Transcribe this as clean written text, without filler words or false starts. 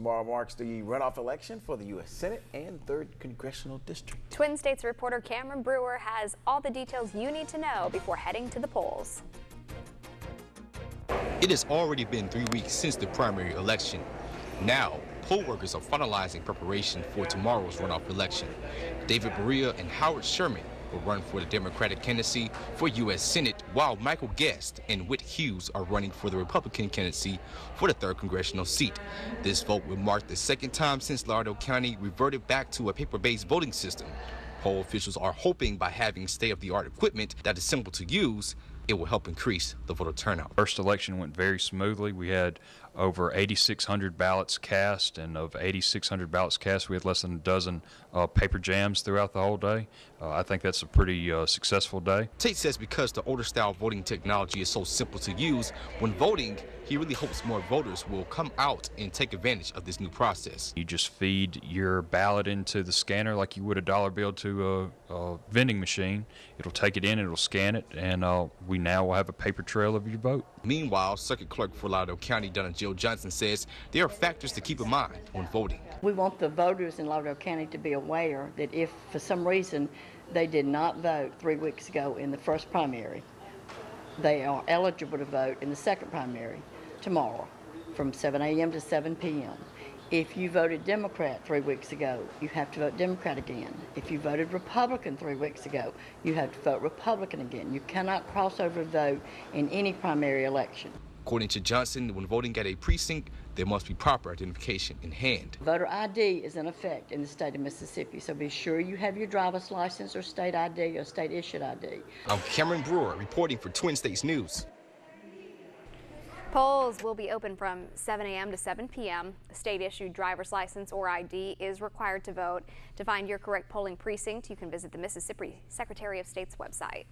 tomorrow marks the runoff election for the U.S. Senate and 3rd Congressional District. Twin States reporter Cameron Brewer has all the details you need to know before heading to the polls. It has already been 3 weeks since the primary election. Now, poll workers are finalizing preparation for tomorrow's runoff election. David Berea and Howard Sherman will run for the Democratic candidacy for U.S. Senate, while Michael Guest and Whit Hughes are running for the Republican candidacy for the 3rd Congressional seat. This vote will mark the second time since Lauderdale County reverted back to a paper-based voting system. Poll officials are hoping by having state-of-the-art equipment that is simple to use, it will help increase the voter turnout. First election went very smoothly. We had over 8,600 ballots cast, and of 8,600 ballots cast, we had less than a dozen paper jams throughout the whole day. I think that's a pretty successful day. Tate says because the older style voting technology is so simple to use, when voting, he really hopes more voters will come out and take advantage of this new process. You just feed your ballot into the scanner like you would a dollar bill to a vending machine. It'll take it in, it'll scan it, and we now will have a paper trail of your vote. Meanwhile, Circuit Clerk for Lauderdale County, Donna Jill Johnson, says there are factors to keep in mind when voting. We want the voters in Lauderdale County to be aware that if for some reason they did not vote 3 weeks ago in the first primary, they are eligible to vote in the second primary tomorrow from 7 a.m. to 7 p.m. If you voted Democrat 3 weeks ago, you have to vote Democrat again. If you voted Republican 3 weeks ago, you have to vote Republican again. You cannot cross over vote in any primary election. According to Johnson, when voting at a precinct, there must be proper identification in hand. Voter ID is in effect in the state of Mississippi, so be sure you have your driver's license or state ID or state-issued ID. I'm Cameron Brewer reporting for Twin States News. Polls will be open from 7 a.m. to 7 p.m. A state-issued driver's license or ID is required to vote. To find your correct polling precinct, you can visit the Mississippi Secretary of State's website.